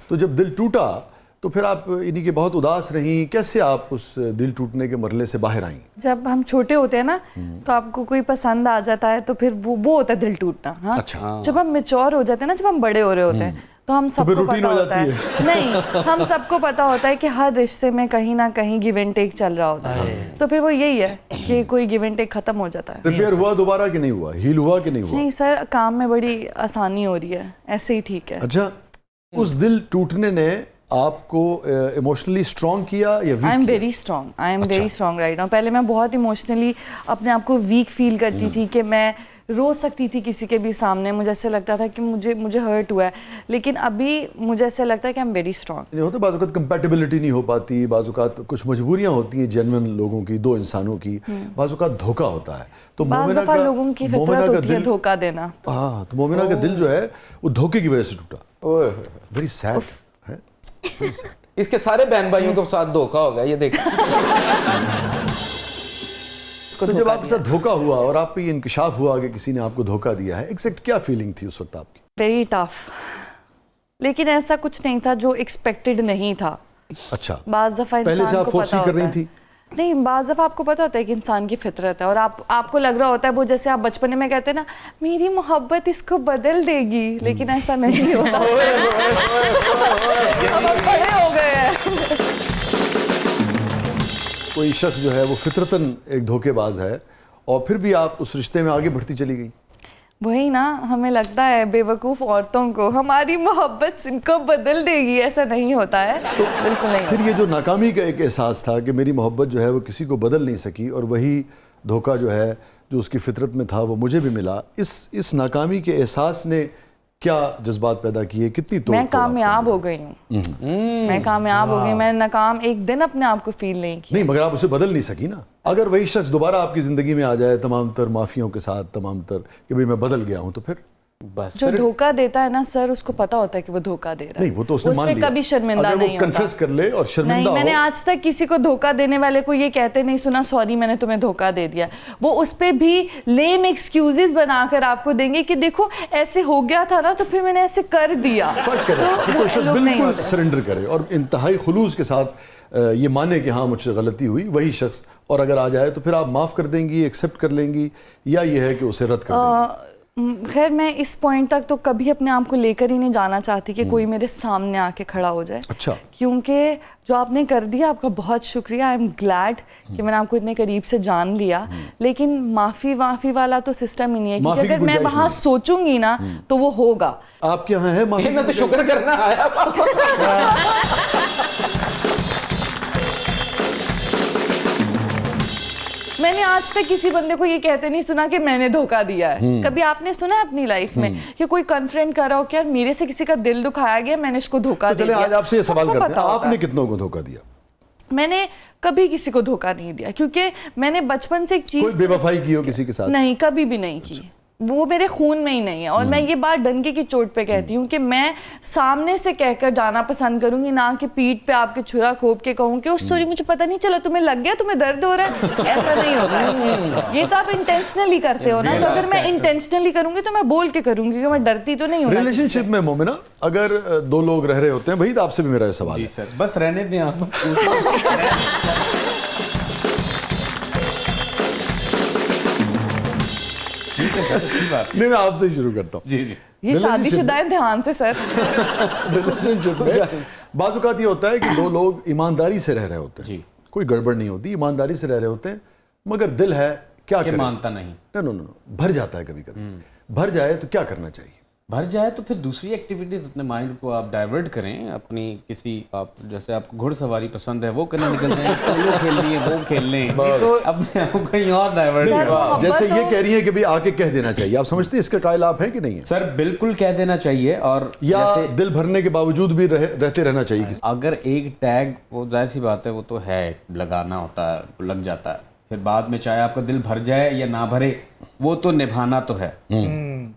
تو جب دل ٹوٹا تو پھر آپ انہی کے بہت اداس رہیں، کیسے آپ اس دل ٹوٹنے کے مرحلے سے باہر آئیں؟ جب ہم چھوٹے ہوتے ہیں نا تو آپ کو کوئی پسند آ جاتا ہے تو پھر وہ ہوتا ہے دل ٹوٹنا. ہاں اچھا. جب ہم میچور ہو جاتے ہیں نا، جب ہم بڑے ہو رہے ہوتے ہیں تو ہم سب کو پتا ہوتا ہے نہیں، ہم سب کو پتا ہوتا ہے کہ ہر رشتے میں کہیں نہ کہیں گیو اینڈ ٹیک چل رہا ہوتا ہے. تو پھر وہ یہی ہے کہ کوئی گیو اینڈ ٹیک ختم ہو جاتا ہے. ریپیئر ہوا دوبارہ کہ نہیں ہوا؟ ہیل ہوا کہ نہیں ہوا؟ نہیں سر، کام میں بڑی آسانی ہو رہی ہے، ایسے ہی ٹھیک ہے. اچھا، اس دل ٹوٹنے نے آپ کو ایموشنلی اسٹرانگ کیا یا weak? I am very strong, I am very strong right now. پہلے میں بہت ایموشنلی اپنے آپ کو ویک فیل کرتی تھی کہ میں رو سکتی تھی کسی کے بھی سامنے، مجھے ایسے لگتا تھا کہ مجھے ہرٹ ہوا ہے. لیکن ابھی مجھے ایسے لگتا ہے کہ آئی ایم ویری اسٹرانگ. ہوتا بعض اوقات کمپیٹیبلٹی نہیں ہو پاتی، بعض اوقات کچھ مجبوریاں ہوتی ہیں جینون لوگوں کی، دو انسانوں کی، بعض اوقات دھوکا ہوتا ہے. تو بعض دفعہ لوگوں کی فطرت ہوتی ہے دھوکا دینا. ہاں، تو مومنہ کا دل جو ہے وہ دھوکے کی وجہ سے ٹوٹا. ویری سیڈ ہے، ویری سیڈ. اس کے سارے بہن بھائیوں کے ساتھ دھوکا ہو گیا، یہ دیکھیں. تو جب آپ کے ساتھ دھوکا ہوا اور آپ پہ یہ انکشاف ہوا کہ کسی نے آپ کو دھوکا دیا ہے، ایگزیکٹ کیا فیلنگ تھی اس وقت آپ کی؟ ویری ٹف، لیکن ایسا کچھ نہیں تھا جو ایکسپیکٹڈ نہیں تھا. اچھا، بعض دفعہ پہلے سے انسان آپ کو فورسی پتا کر رہی ہوتا تھی؟ ہے. نہیں، بعض دفعہ آپ کو پتا ہوتا ہے کہ انسان کی فطرت ہے اور آپ کو لگ رہا ہوتا ہے وہ جیسے آپ بچپنے میں کہتے ہیں نا میری محبت اس کو بدل دے گی، لیکن ایسا نہیں ہوتا. اب ہم بڑے ہو گئے ہیں. کوئی شخص جو ہے وہ فطرتاً ایک دھوکے باز ہے اور پھر بھی آپ اس رشتے میں آگے بڑھتی چلی گئی. وہی نا، ہمیں لگتا ہے بے وقوف عورتوں کو ہماری محبت ان کو بدل دے گی، ایسا نہیں ہوتا ہے. تو بالکل نہیں. پھر یہ جو ناکامی کا ایک احساس تھا کہ میری محبت جو ہے وہ کسی کو بدل نہیں سکی اور وہی دھوکا جو ہے جو اس کی فطرت میں تھا وہ مجھے بھی ملا، اس ناکامی کے احساس نے کیا جذبات پیدا کیے؟ کتنی توڑ؟ میں کامیاب ہو گئی ہوں، میں کامیاب ہو گئی. میں ناکام ایک دن اپنے آپ کو فیل نہیں کیا. نہیں، مگر آپ اسے بدل نہیں سکی نا. اگر وہی شخص دوبارہ آپ کی زندگی میں آ جائے تمام تر معافیوں کے ساتھ، تمام تر کہ بھئی میں بدل گیا ہوں، تو پھر بس جو دھوکا دیتا ہے نا سر، اس کو پتا ہوتا ہے کہ وہ دھوکا دے رہا ہے. نہیں، وہ تو اس نے مان لیا. کبھی شرمندہ اگر وہ نہیں ہوتا. کنفیس کر لے اور شرمندہ نہیں، ہو. میں نے آج تک کسی کو دھوکا دینے والے کو یہ کہتے نہیں سنا سوری میں نے تمہیں دھوکا دے دیا. وہ اس پہ بھی لیم ایکسکیوزز بنا کر آپ کو دیں گے کہ دیکھو ایسے ہو گیا تھا نا تو پھر میں نے ایسے کر دیا. فرض کریں کہ کوئی شخص بالکل سرنڈر کرے اور انتہائی خلوص کے ساتھ یہ مانے کہ ہاں مجھ سے غلطی ہوئی، وہی شخص اور اگر آ جائے تو پھر آپ معاف کر دیں گی، ایکسیپٹ کر لیں گی، یا یہ ہے کہ اسے رد کر دیں گی؟ خیر میں اس پوائنٹ تک تو کبھی اپنے آپ کو لے کر ہی نہیں جانا چاہتی کہ کوئی میرے سامنے آ کے کھڑا ہو جائے. اچھا. کیونکہ جو آپ نے کر دیا آپ کا بہت شکریہ. آئی ایم گلیڈ کہ میں نے آپ کو اتنے قریب سے جان لیا. لیکن معافی والا تو سسٹم ہی نہیں ہے، کیونکہ اگر میں وہاں سوچوں گی نا تو وہ ہوگا. آپ کے یہاں ہے معافی؟ میں تو شکر کرنا آیا. میں نے آج تک کسی بندے کو یہ کہتے نہیں سنا کہ میں نے دھوکا دیا ہے. کبھی آپ نے سنا ہے اپنی لائف میں کہ کوئی کنفرنٹ کر رہا ہو کہ یار میرے سے کسی کا دل دکھایا گیا، میں نے اس کو دھوکا دے دیا؟ چلیں آج آپ سے یہ سوال کرتے ہیں، آپ نے کتنوں کو دھوکا دیا؟ میں نے کبھی کسی کو دھوکا نہیں دیا، کیونکہ میں نے بچپن سے ایک چیز، کوئی بے وفائی کی ہو کسی کے ساتھ؟ نہیں، کبھی بھی نہیں کی. وہ میرے خون میں ہی نہیں ہے. اور میں یہ بات ڈنکے کی چوٹ پہ کہتی ہوں کہ میں سامنے سے کہہ کر جانا پسند کروں گی، نہ کہ پیٹھ پہ آپ کے چھرا کھوپ کے کہوں کہ سوری مجھے پتہ نہیں چلا، تمہیں لگ گیا، تمہیں درد ہو رہا ہے. ایسا نہیں ہوتا ہے. یہ تو آپ انٹینشنلی کرتے ہو نا. تو اگر میں انٹینشنلی کروں گی تو میں بول کے کروں گی، کیونکہ میں ڈرتی تو نہیں ہوں. ریلیشن شپ میں مومنہ اگر دو لوگ رہ رہے ہوتے ہیں، وہی تو آپ سے بھی میرا سوال ہے. جی سر، بس رہنے دیں آپ. نہیں، میں آپ سے ہی شروع کرتا ہوں. جی جی. یہ شادی شدہ ہے، دھیان سے سر. ریلیشن شپ میں بعض اوقات یہ ہوتا ہے کہ دو لوگ ایمانداری سے رہ رہے ہوتے ہیں، کوئی گڑبڑ نہیں ہوتی، ایمانداری سے رہ رہے ہوتے ہیں، مگر دل ہے کیا کرے، مانتا نہیں. نو بھر جاتا ہے. کبھی کبھی بھر جائے تو کیا کرنا چاہیے؟ بھر جائے تو پھر دوسری ایکٹیویٹیز اپنے مائنڈ کو آپ ڈائیورٹ کریں. اپنی کسی آپ جیسے آپ کو گھڑ سواری پسند ہے وہ کرنے نکل جائیں، پولو کھیل لیے وہ کھیل لیں، اپنے آپ کو کہیں اور ڈائیورٹ کریں. جیسے یہ کہہ رہی ہے کہ بھی آ کے کہہ دینا چاہیے، آپ سمجھتے ہیں اس کے قائل آپ ہیں کہ نہیں ہیں؟ سر بالکل کہہ دینا چاہیے. اور یا دل بھرنے کے باوجود بھی رہتے رہنا چاہیے؟ اگر ایک ٹیگ، وہ ظاہر سی بات ہے وہ تو ہے، لگانا ہوتا ہے، لگ جاتا ہے. پھر بعد میں چاہے آپ کا دل بھر جائے یا نہ بھرے، وہ تو نبھانا تو ہے.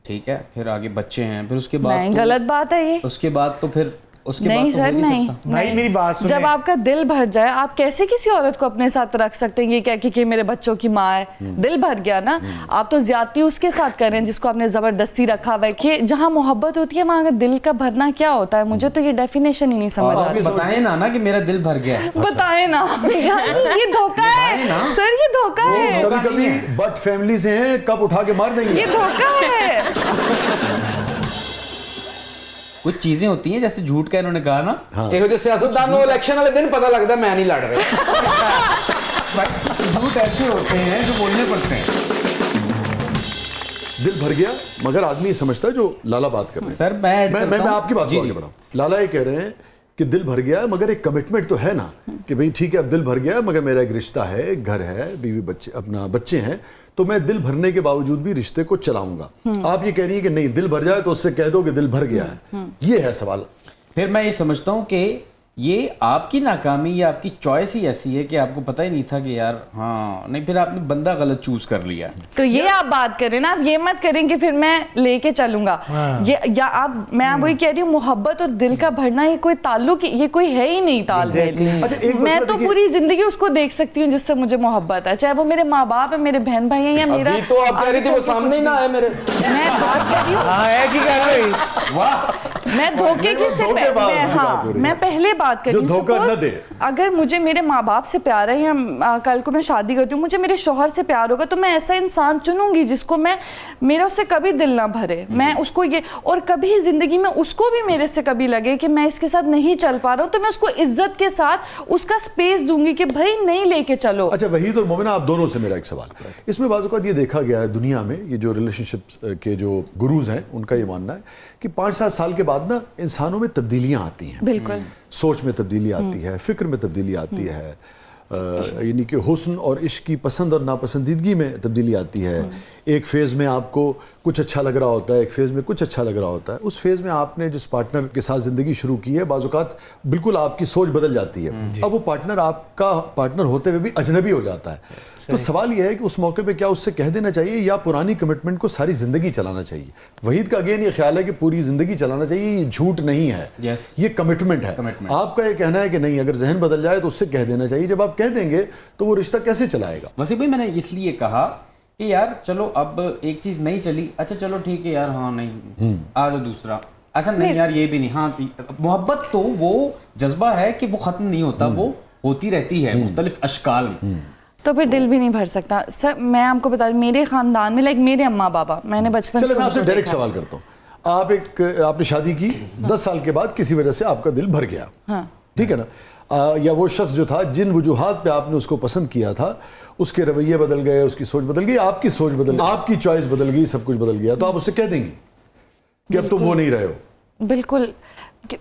ٹھیک ہے، پھر آگے بچے ہیں، پھر اس کے بعد غلط بات ہے یہ. اس کے بعد تو پھر اس کے نہیں بعد تو سر ہو نہیں نہیں سکتا. بھائی میری بات سنیں. جب آپ کا دل بھر جائے آپ کیسے کسی عورت کو اپنے ساتھ رکھ سکتے ہیں یہ کہہ کے کہ میرے بچوں کی ماں ہے. دل بھر گیا نا. آپ تو زیادتی اس کے ساتھ کر رہے ہیں جس کو آپ نے زبردستی رکھا ہوا ہے. کہ جہاں محبت ہوتی ہے وہاں کا دل کا بھرنا کیا ہوتا ہے, مجھے تو یہ ڈیفینیشن ہی نہیں سمجھ آتی. بتائیں نا کہ میرا دل بھر گیا ہے. بتائیں نا یہ دھوکہ ہے سر, یہ دھوکہ ہے, کبھی کبھی بٹ فیملی سے ہیں, کب اٹھا کے مار دیں گے. یہ دھوکہ ہے. کچھ چیزیں ہوتی ہیں جیسے جھوٹ کا انہوں نے کہا نا, یہ جو سیاستدان کو الیکشن والے دن پتہ لگتا ہے میں نہیں لڑ رہا. جھوٹ ایسے ہوتے ہیں جو بولنے پڑتے ہیں. دل بھر گیا مگر آدمی سمجھتا ہے جو لالا بات کر رہے ہیں. سر میں آپ کی بات کو آگے بڑھاؤں. لالا یہ کہہ رہے ہیں کہ دل بھر گیا ہے مگر ایک کمٹمنٹ تو ہے نا کہ بھئی ٹھیک ہے اب دل بھر گیا ہے مگر میرا ایک رشتہ ہے, ایک گھر ہے, بیوی بچے اپنا بچے ہیں, تو میں دل بھرنے کے باوجود بھی رشتے کو چلاؤں گا. آپ یہ کہہ رہی ہیں کہ نہیں دل بھر جائے تو اس سے کہہ دو کہ دل بھر گیا ہے. یہ ہے سوال. پھر میں یہ سمجھتا ہوں کہ یہ آپ کی ناکامی یا آپ کی چوائس ہی ایسی ہے کہ آپ کو پتہ ہی نہیں تھا کہ یار ہاں نہیں, پھر آپ نے بندہ غلط چوز کر لیا. تو یہ آپ بات کریں نا, آپ یہ مت کریں کہ پھر میں لے کے چلوں گا. یا آپ میں وہی کہہ رہی ہوں محبت اور دل کا بھرنا یہ کوئی تعلق, یہ کوئی ہے ہی نہیں تال میل. میں تو پوری زندگی اس کو دیکھ سکتی ہوں جس سے مجھے محبت ہے, چاہے وہ میرے ماں باپ ہے, میرے بہن بھائی ہیں, یا میرا. ابھی تو آپ کہہ رہی تھی وہ سامنے ہی نہ آئے میرے. میں بات کر رہی ہوں ہاں ہے کی کہہ رہی. میں دھوکے کی سے میں پہلے بات کر رہی ہوں. اگر مجھے میرے ماں باپ سے پیار ہے یا کل کو میں شادی کرتی ہوں مجھے میرے شوہر سے پیار ہوگا تو میں ایسا انسان چنوں گی جس کو میرا اس سے کبھی دل نہ بھرے. میں اس کو یہ, اور کبھی زندگی میں اس کو بھی میرے سے کبھی لگے کہ میں اس کے ساتھ نہیں چل پا رہا ہوں تو میں اس کو عزت کے ساتھ اس کا سپیس دوں گی کہ بھائی نہیں لے کے چلو. اچھا وحید اور مومنہ آپ دونوں سے میرا ایک سوال. اس میں بعض اوقات یہ دیکھا گیا ہے دنیا میں, یہ جو ریلیشن شپ کے جو گروز ہیں ان کا یہ ماننا ہے کہ 5-7 سال کے بعد نا انسانوں میں تبدیلیاں آتی ہیں. بالکل. سوچ میں تبدیلی آتی ہے, فکر میں تبدیلی آتی ہے, یعنی کہ حسن اور عشق کی پسند اور ناپسندیدگی میں تبدیلی آتی ہے. ایک فیز میں آپ کو کچھ اچھا لگ رہا ہوتا ہے, ایک فیز میں کچھ اچھا لگ رہا ہوتا ہے. اس فیز میں آپ نے جس پارٹنر کے ساتھ زندگی شروع کی ہے بعض اوقات بالکل آپ کی سوچ بدل جاتی ہے. اب وہ پارٹنر آپ کا پارٹنر ہوتے ہوئے بھی اجنبی ہو جاتا ہے. تو سوال یہ ہے کہ اس موقع پہ کیا اس سے کہہ دینا چاہیے یا پرانی کمٹمنٹ کو ساری زندگی چلانا چاہیے؟ وحید کا اگین یہ خیال ہے کہ پوری زندگی چلانا چاہیے, یہ جھوٹ نہیں ہے, یہ کمٹمنٹ ہے. آپ کا یہ کہنا ہے کہ نہیں اگر ذہن بدل جائے تو اس سے کہہ دینا چاہیے. جب آپ کہہ دیں گے تو وہ رشتہ کیسے چلائے گا؟ ویسے بھائی میں نے اس لیے کہا کہ یار چلو اب ایک چیز نہیں چلی, اچھا چلو ٹھیک ہے یار ہاں نہیں آ جاؤ دوسرا, ایسا نہیں یار یہ بھی نہیں. ہاں محبت تو وہ جذبہ ہے کہ وہ ختم نہیں ہوتا, وہ ہوتی رہتی ہے مختلف اشکال میں. تو پھر دل بھی نہیں بھر سکتا. سر میں آپ کو بتا دوں میرے خاندان میں لائک میرے اماں بابا, میں نے بچپن سے. چلے میں آپ سے ڈائریکٹ سوال کرتا ہوں. آپ نے شادی کی 10 سال کے بعد کسی وجہ سے آپ کا دل بھر گیا, ٹھیک ہے نا, یا وہ شخص جو تھا جن وجوہات پہ آپ نے اس کو پسند کیا تھا اس کے رویے بدل گئے, اس کی سوچ بدل گئی, آپ کی سوچ بدل گئی, آپ کی چوائس بدل گئی, سب کچھ بدل گیا, تو آپ اس سے کہہ دیں گی کہ اب تم وہ نہیں رہے ہو. بالکل.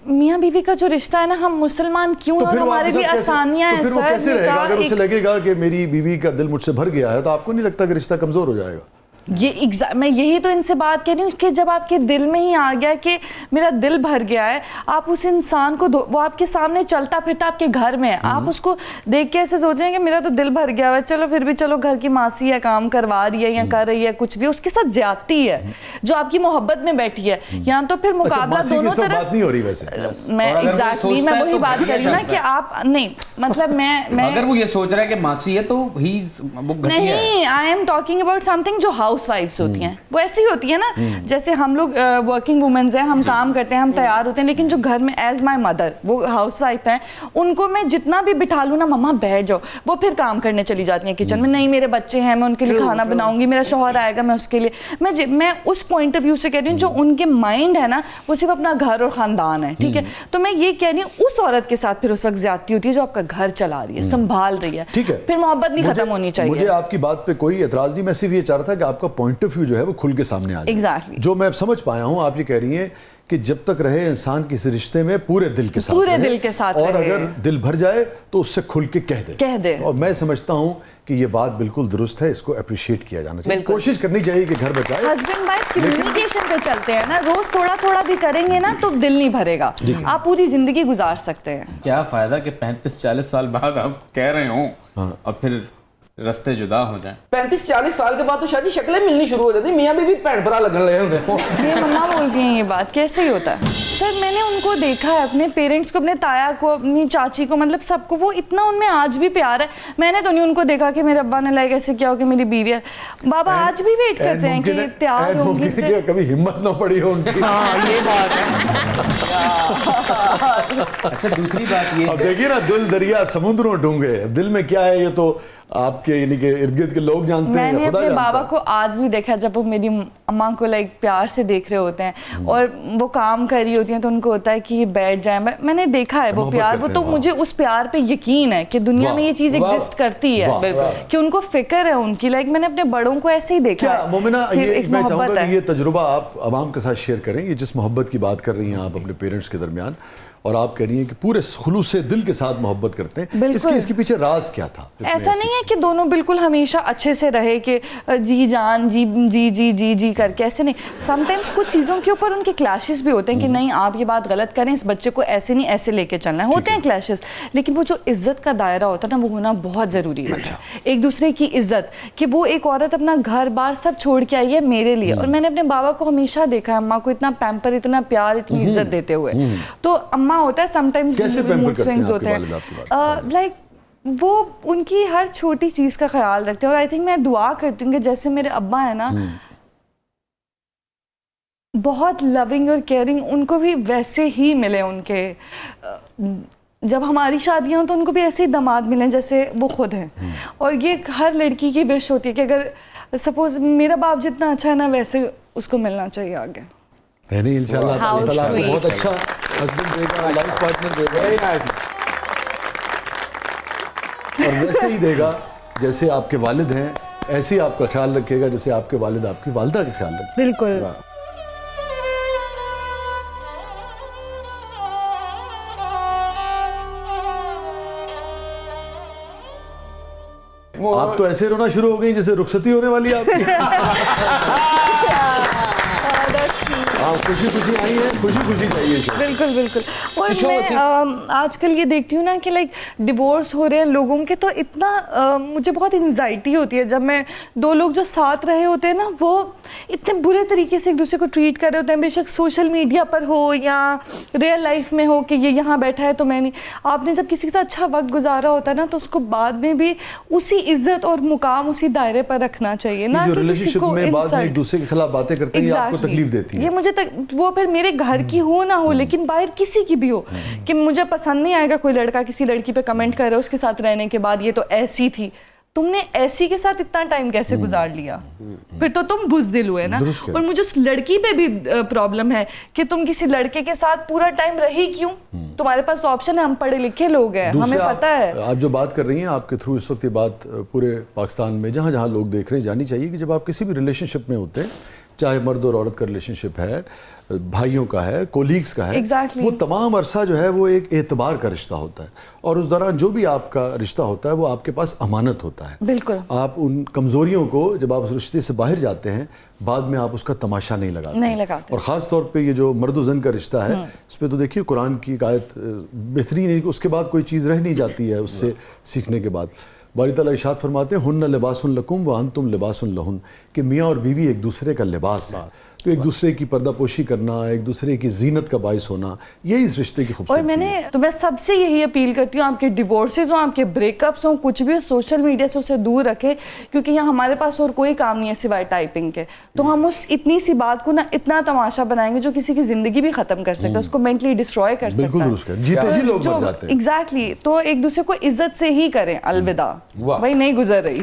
میاں بیوی کا جو رشتہ ہے نا, ہم مسلمان کیوں ہیں, ہمارے بھی آسانیاں ہیں. تو پھر وہ کیسے رہے گا اگر اسے لگے گا کہ میری بیوی کا دل مجھ سے بھر گیا ہے, تو آپ کو نہیں لگتا کہ رشتہ کمزور ہو جائے گا؟ میں یہی تو ان سے بات کر رہی ہوں کہ جب آپ کے دل میں ہی آ گیا کہ میرا دل بھر گیا ہے, آپ اس انسان کو وہ آپ کے سامنے چلتا پھرتا آپ کے گھر میں, آپ اس کو دیکھ کے ایسے سوچیں کہ میرا تو دل بھر گیا ہے, چلو پھر بھی چلو گھر کی ماسی ہے کام کروا رہی ہے یا کر رہی ہے کچھ بھی, اس کے ساتھ زیادتی ہے جو آپ کی محبت میں بیٹھی ہے. یا تو پھر مقابلہ دونوں طرف. بات نہیں ہو رہی ویسے. میں ایگزیکٹلی میں وہی بات کر رہی ہوں نا کہ آپ نہیں مطلب میں اگر وہ یہ سوچ رہا ہے کہ ماسی ہے تو نہیں, I am talking about some thing جو ہاؤس وائفس ہوتی ہیں وہ ایسی ہوتی ہے نا, جیسے ہم لوگ ورکنگ وومنز ہیں, ہم کام کرتے ہیں, ہم تیار ہوتے ہیں, لیکن جو گھر میں ایز مائی مدر وہ ہاؤس وائف ہیں, ان کو میں جتنا بھی بٹھا لوں نا مما بیٹھ جاؤ, وہ پھر کام کرنے چلی جاتی ہیں کچن میں. نہیں میرے بچے ہیں, میں ان کے لیے کھانا بناؤں گی, میرا شوہر آئے گا, میں اس کے لیے میں اس پوائنٹ آف ویو سے کہہ رہی ہوں جو ان کے مائنڈ ہے نا وہ صرف اپنا گھر اور خاندان ہے, ٹھیک ہے. تو میں یہ کہہ رہی ہوں اس عورت کے ساتھ پھر اس وقت زیادتی ہوتی ہے جو آپ کا گھر چلا رہی ہے, سنبھال رہی ہے, ٹھیک ہے, پھر محبت نہیں ختم ہونی چاہیے. مجھے آپ کی بات پہ کوئی اعتراض نہیں, میں صرف یہ چاہ رہا تھا کہ آپ کا پوائنٹ آف ویو جو ہے وہ کھل کے سامنے آ جائے. جو میں اب سمجھ پایا ہوں آپ یہ کہہ رہی ہیں کہ جب تک رہے انسان کسی رشتے میں پورے دل کے ساتھ اور اگر دل بھر جائے تو اس سے کھل کے کہہ دے. اور میں سمجھتا ہوں کہ یہ بات بالکل درست ہے, اس کو اپریشیٹ کیا جانا چاہیے, کوشش کرنی چاہیے کہ گھر بچائے. ہسبینڈ وائف کمیونیکیشن پہ چلتے ہیں نا, روز تھوڑا تھوڑا بھی کریں گے نا تو دل نہیں بھرے گا, آپ پوری زندگی گزار سکتے ہیں. کیا فائدہ کہ 35-40 سال بعد آپ کہہ رہے ہوں اور پھر رستے جدا ہو جائیں. 35-40 سال کے بعد تو شاید شکلیں ملنی شروع ہو جاتی ہیں, میاں بیوی بہن بھرا لگنے لگے ہوتے ہیں. میری مما بولتی ہیں یہ بات, کیسے ہی ہوتا ہے سر. میں نے ان کو دیکھا ہے, اپنے پیرنٹس کو, اپنے تایا کو, اپنی چاچی کو, مطلب سب کو, وہ اتنا ان میں آج بھی پیار ہے. میں نے تو نہیں ان کو دیکھا کہ میرے ابا نے لائک ایسے کیا ہو کہ میری بیوی ہے. بابا آج بھی ویٹ کرتے ہیں کہ تیار ہوں گی, کبھی ہمت نہ پڑی ہو ان کی. ہاں یہ بات ہے. اچھا دوسری بات یہ, اب دیکھیے نا, دل دریا سمندروں ڈونگے, دل میں کیا ہے یہ تو آپ کے یعنی کہ ارد گرد کے لوگ جانتے ہیں, میں نے خدا اپنے جانتا بابا ہے. کو آج بھی دیکھا جب وہ میری اماں کو لائک پیار سے دیکھ رہے ہوتے ہیں اور وہ کام کر رہی ہوتی ہیں تو ان کو ہوتا ہے کہ یہ بیٹھ جائیں. میں نے دیکھا ہے وہ پیار, وہ تو مجھے اس پیار پہ یقین ہے کہ دنیا میں یہ چیز ایگزسٹ کرتی ہے, کہ ان کو فکر ہے ان کی. لائک میں نے اپنے بڑوں کو ایسے ہی دیکھا ہے. مومنہ, یہ میں چاہوں گا کہ ہے یہ تجربہ آپ عوام کے ساتھ شیئر کریں. یہ جس محبت کی بات کر رہی ہیں آپ اپنے پیرنٹس کے درمیان, اور آپ کہہ رہی ہیں کہ پورے خلوص سے دل کے ساتھ محبت کرتے ہیں, اس کے پیچھے راز کیا تھا؟ ایسا نہیں ہے کہ دونوں بالکل ہمیشہ اچھے سے رہے کہ جی جان جی جی جی جی جی کر کے, ایسے نہیں. سم ٹائمس کچھ چیزوں کے اوپر ان کے کلیشز بھی ہوتے ہیں کہ نہیں آپ یہ بات غلط کریں, اس بچے کو ایسے نہیں ایسے لے کے چلنا ہے, ہوتے ہیں کلیشز. لیکن وہ جو عزت کا دائرہ ہوتا ہے نا, وہ ہونا بہت ضروری ہے. ایک دوسرے کی عزت, کہ وہ ایک عورت اپنا گھر بار سب چھوڑ کے آئی ہے میرے لیے, اور میں نے اپنے بابا کو ہمیشہ دیکھا ہے اماں کو اتنا پیمپر, اتنا پیار, اتنی عزت دیتے ہوئے. تو اماں ہوتا ہے سم ٹائمز موڈ سوئنگز ہوتے ہیں, لائک وہ ان کی ہر چھوٹی چیز کا خیال رکھتے ہیں. اور آئی تھنک میں دعا کرتی ہوں کہ جیسے میرے ابا ہیں نا بہت لونگ اور کیئرنگ, ان کو بھی ویسے ہی ملے ان کے, جب ہماری شادیاں ہوں تو ان کو بھی ایسے ہی داماد ملیں جیسے وہ خود ہیں. اور یہ ہر لڑکی کی وش ہوتی ہے کہ اگر سپوز میرا باپ جتنا اچھا ہے نا ویسے اس کو ملنا چاہیے آگے. نہیں انشاءاللہ اللہ تعالیٰ آپ کو بہت اچھا ہسبینڈ دے گا, لائف پارٹنر دے گا, اور ویسے ہی دے گا جیسے آپ کے والد ہیں, ایسے ہی آپ کا خیال رکھے گا جیسے آپ کے والد آپ کی والدہ کا خیال رکھے. بالکل. آپ تو ایسے رونا شروع ہو گئی جیسے رخصتی ہونے والی ہے آپ کی. آپ خوشی خوشی آئی ہیں, خوشی خوشی چاہیے. بالکل بالکل. اور میں آج کل یہ دیکھتی ہوں نا کہ لائک ڈیورس ہو رہے ہیں لوگوں کے, تو اتنا مجھے بہت انزائٹی ہوتی ہے جب میں دو لوگ جو ساتھ رہے ہوتے ہیں نا وہ اتنے برے طریقے سے ایک دوسرے کو ٹریٹ کر رہے ہوتے ہیں, بے شک سوشل میڈیا پر ہو یا ریئل لائف میں ہو کہ یہ یہاں بیٹھا ہے تو میں نہیں. آپ نے جب کسی کے ساتھ اچھا وقت گزارا ہوتا ہے نا تو اس کو بعد میں بھی اسی عزت اور مقام اسی دائرے پر رکھنا چاہیے, نہ کہ کسی کو میں بعد میں ایک دوسرے کے خلاف باتیں کرتے ہیں, یہ آپ کو تکلیف دیتی ہے. یہ مجھے وہ پھر میرے گھر کی ہو نہ ہو لیکن باہر کسی کی بھی ہو, کہ مجھے پسند نہیں آئے گا کوئی لڑکا کسی لڑکی پہ کمنٹ کر رہا ہے اس کے ساتھ رہنے کے بعد یہ تو ایسی تھی, تم نے ایسی کے ساتھ اتنا ٹائم کیسے گزار لیا, پھر تو تم بزدل ہوئے نا. اور مجھے اس لڑکی پہ بھی پرابلم ہے کہ تم کسی لڑکے کے ساتھ پورا ٹائم رہی کیوں, تمہارے پاس تو آپشن ہے, ہم پڑھے لکھے لوگ ہیں, ہمیں پتہ ہے. آپ جو بات کر رہی ہیں آپ کے تھرو اس وقت یہ بات پورے پاکستان میں جہاں جہاں لوگ دیکھ رہے ہیں جانی چاہیے کہ جب آپ کسی بھی ریلیشن شپ میں ہوتے ہیں, چاہے مرد اور عورت کا ریلیشن شپ ہے, بھائیوں کا ہے, کولیگز کا ہے, وہ تمام عرصہ جو ہے وہ ایک اعتبار کا رشتہ ہوتا ہے, اور اس دوران جو بھی آپ کا رشتہ ہوتا ہے وہ آپ کے پاس امانت ہوتا ہے. بالکل. آپ ان کمزوریوں کو جب آپ اس رشتے سے باہر جاتے ہیں بعد میں آپ اس کا تماشا نہیں لگاتے. اور خاص طور پہ یہ جو مرد و زن کا رشتہ ہے اس پہ تو دیکھیے قرآن کی ایک آیت بہترین ہے کہ اس کے بعد کوئی چیز رہ نہیں جاتی ہے اس سے سیکھنے کے بعد. باری تعالیٰ ارشاد فرماتے ہیں ہن لباس لکم وانتم لباس لہن, کہ میاں اور بیوی ایک دوسرے کا لباس ہے. تو ایک دوسرے کی پردہ پوشی کرنا, ایک دوسرے کی زینت کا باعث ہونا, یہی اس رشتے کی خوبصورتی ہے. اور میں سب سے یہی اپیل کرتی ہوں, آپ کے ڈیورسز ہوں, آپ کے بریک اپس ہوں, کچھ بھی ہو, سوشل میڈیا سے اسے دور رکھے, کیونکہ یہاں ہمارے پاس اور کوئی کام نہیں ہے سوائے ٹائپنگ کے. تو ہم اس اتنی سی بات کو نا اتنا تماشا بنائیں گے جو کسی کی زندگی بھی ختم کر سکتا ہے, اس کو مینٹلی ڈسٹروائے کر سکتا ہے. بالکل درست, جیتے جی لوگ مر جاتے ہیں. ایگزیکٹلی. تو ایک دوسرے کو عزت سے ہی کریں. الوداع, وہی نہیں گزر رہی.